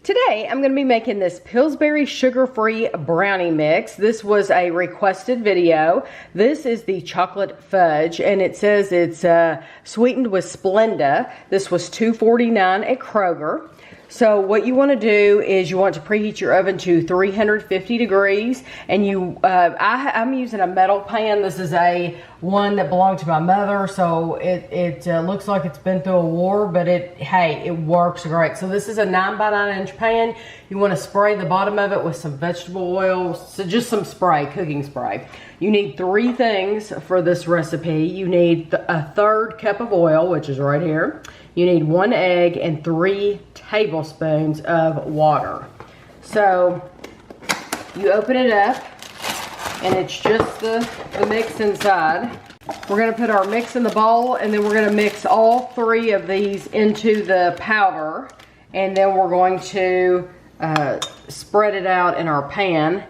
Today, I'm going to be making this Pillsbury sugar-free brownie mix. This was a requested video. This is the chocolate fudge, and it says it's sweetened with Splenda. This was $2.49 at Kroger. So what you want to do is you want to preheat your oven to 350 degrees, and I'm using a metal pan. This is one that belonged to my mother, so it looks like it's been through a war, but it works great. So this is a 9 by 9 inch pan. You want to spray the bottom of it with some vegetable oil, so just some spray, cooking spray. You need 3 things for this recipe. You need a 1/3 cup of oil, which is right here. You need 1 egg and 3 tablespoons of water. So you open it up, and it's just the mix inside. We're gonna put our mix in the bowl, and then we're gonna mix all 3 of these into the powder, and then we're going to spread it out in our pan.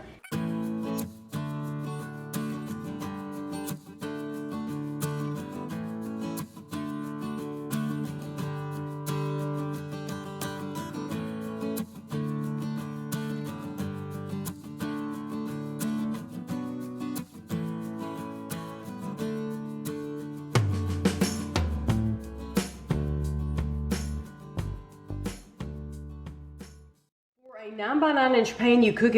A 9 by 9 inch pan, you bake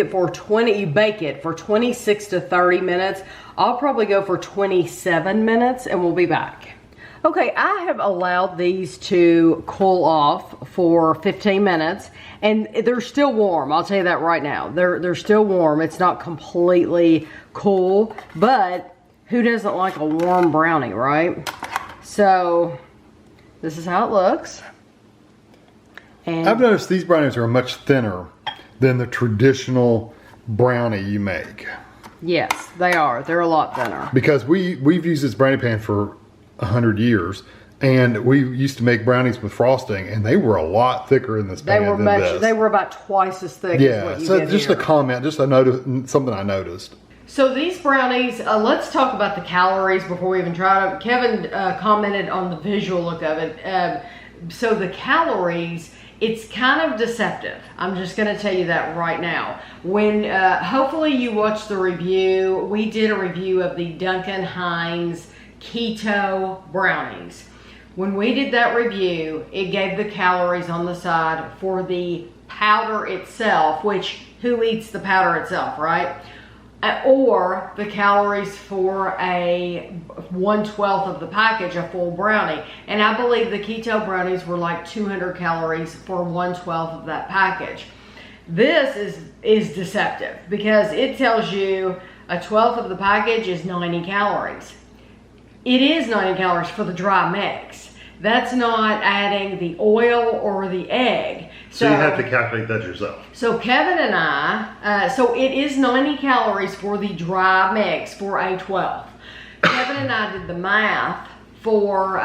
it for 26 to 30 minutes. I'll probably go for 27 minutes and we'll be back. Okay, I have allowed these to cool off for 15 minutes and they're still warm. I'll tell you that right now. They're still warm. It's not completely cool, but who doesn't like a warm brownie, right? So this is how it looks. And I've noticed these brownies are much thinner than the traditional brownie you make. Yes, they are. They're a lot thinner. Because we've used this brownie pan for 100 years, and we used to make brownies with frosting, and they were a lot thicker in this pan than this. They were about twice as thick as what you so get just here. a comment, something I noticed. So these brownies, let's talk about the calories before we even try them. Kevin commented on the visual look of it. So the calories, it's kind of deceptive. I'm just going to tell you that right now. When hopefully you watched the review, we did a review of the Duncan Hines keto brownies. When we did that review, it gave the calories on the side for the powder itself, which who eats the powder itself, right? Or the calories for a 1/12 of the package, a full brownie. And I believe the keto brownies were like 200 calories for 1/12 of that package. This is deceptive because it tells you a 1/12 of the package is 90 calories. It is 90 calories for the dry mix. That's not adding the oil or the egg. So you have to calculate that yourself. So Kevin and I, so it is 90 calories for the dry mix for a 12. Kevin and I did the math for,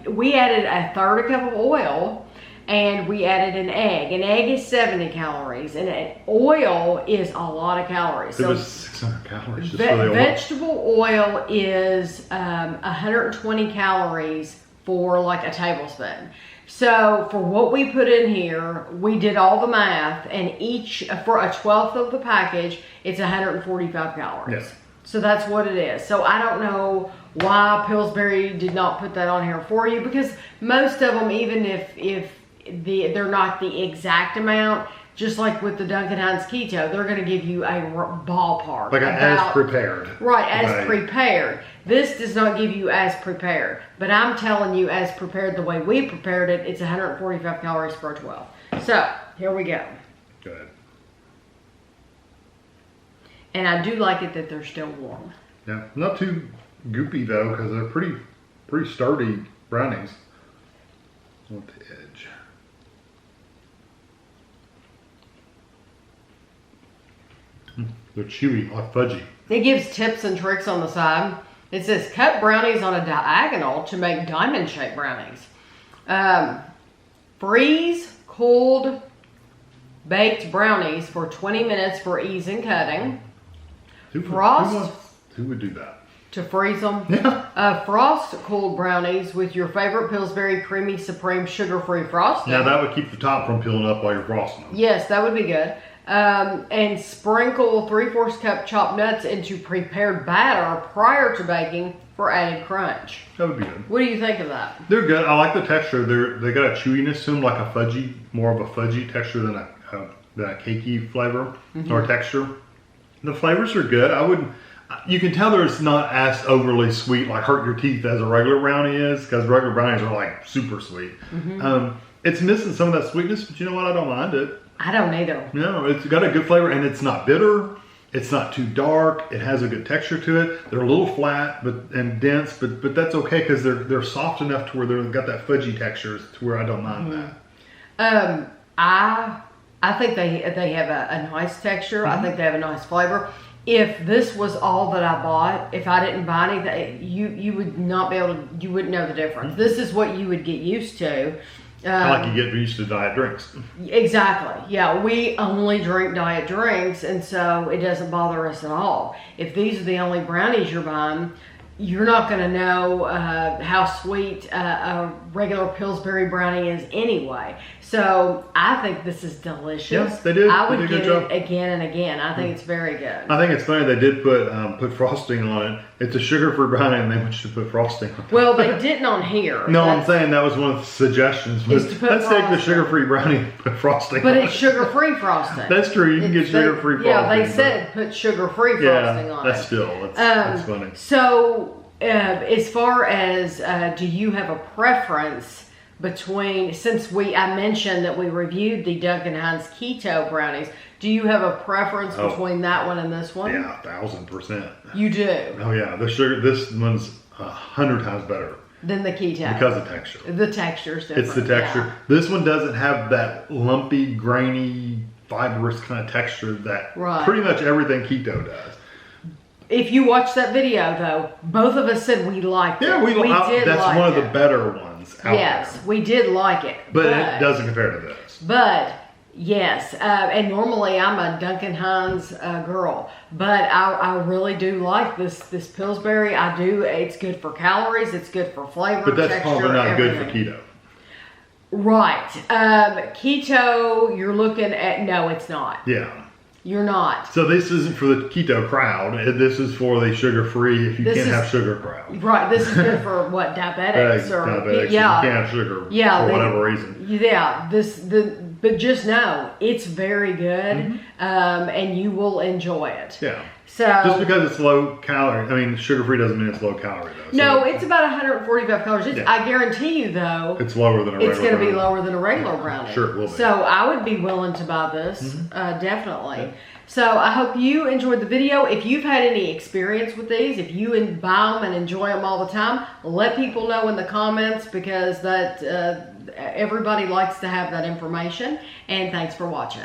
we added a 1/3 cup of oil and we added an egg. An egg is 70 calories and oil is a lot of calories. It was 600 calories just for the oil. Vegetable oil is 120 calories for like a tablespoon. So for what we put in here, we did all the math, and for a 1/12 of the package, it's 145 calories. Yes. So that's what it is. So I don't know why Pillsbury did not put that on here for you, because most of them, even if they're not the exact amount, just like with the Duncan Hines Keto, they're going to give you a ballpark. Like as prepared. Right, as prepared. This does not give you as prepared. But I'm telling you, as prepared the way we prepared it, it's 145 calories for a 12. So, here we go. Good. And I do like it that they're still warm. Yeah, not too goopy though, because they're pretty sturdy brownies. On the edge. They're chewy, like fudgy. It gives tips and tricks on the side. It says, cut brownies on a diagonal to make diamond-shaped brownies. Freeze cooled baked brownies for 20 minutes for ease in cutting. Who would do that? To freeze them? Yeah. Frost cooled brownies with your favorite Pillsbury Creamy Supreme sugar-free frosting. Now that would keep the top from peeling up while you're frosting them. Yes, that would be good. And sprinkle 3/4 cup chopped nuts into prepared batter prior to baking for added crunch. That would be good. What do you think of that? They're good. I like the texture. They got a chewiness to them, like a fudgy, more of a fudgy texture than a cakey flavor or texture. The flavors are good. You can tell there's not as overly sweet, like hurt your teeth as a regular brownie is, because regular brownies are like super sweet. It's missing some of that sweetness, but you know what? I don't mind it. I don't either. No, it's got a good flavor, and it's not bitter. It's not too dark. It has a good texture to it. They're a little flat and dense, but that's okay because they're soft enough to where they've got that fudgy texture to where I don't mind that. I think they have a nice texture. I think they have a nice flavor. If this was all that I bought, if I didn't buy anything, you would not be able to, you wouldn't know the difference. This is what you would get used to. Kind of like you get used to diet drinks. Exactly. Yeah, we only drink diet drinks, and so it doesn't bother us at all. If these are the only brownies you're buying, you're not going to know how sweet a regular Pillsbury brownie is anyway. So I think this is delicious. Yes, they did. I would get it again and again. I think it's very good. I think it's funny they did put frosting on it. It's a sugar-free brownie, and they want you to put frosting on it. Well, they didn't on here. No, I'm saying that was one of the suggestions. Let's take the sugar-free brownie and put frosting on it. But it's sugar-free frosting. That's true. You can get sugar-free frosting. Yeah, they said put sugar-free frosting on it. That's funny. So, as far as, do you have a preference between, since I mentioned that we reviewed the Duncan Hines Keto brownies, do you have a preference between that one and this one? Yeah, 1000%. You do? Oh yeah, this one's 100 times better. Than the keto. Because of texture. The texture's different. It's the texture. Yeah. This one doesn't have that lumpy, grainy, fibrous kind of texture that pretty much everything keto does. If you watch that video, though, both of us said we liked it. Yeah, we did. That's one of the better ones out there. Yes, we did like it. But it doesn't compare to this. But, yes, and normally I'm a Duncan Hines girl, but I really do like this Pillsbury. I do. It's good for calories. It's good for flavor, but that's texture, probably not everything. good for keto. Right. Keto, you're looking at, no, it's not. Yeah. You're not. So this isn't for the keto crowd. This is for the sugar-free if you can't have sugar crowd. Right. This is good for what, diabetics? Diabetics. Yeah. You can't have sugar for whatever reason. Yeah. But just know, it's very good, and you will enjoy it. Yeah. So just because it's low calorie, I mean, sugar-free doesn't mean it's low calorie though. No, it's about 145 calories. I guarantee you though, it's lower than a regular. It's going to be lower than a regular brownie. Sure, it will be. So I would be willing to buy this, definitely. Yeah. So I hope you enjoyed the video. If you've had any experience with these, if you buy them and enjoy them all the time, let people know in the comments because that everybody likes to have that information. And thanks for watching.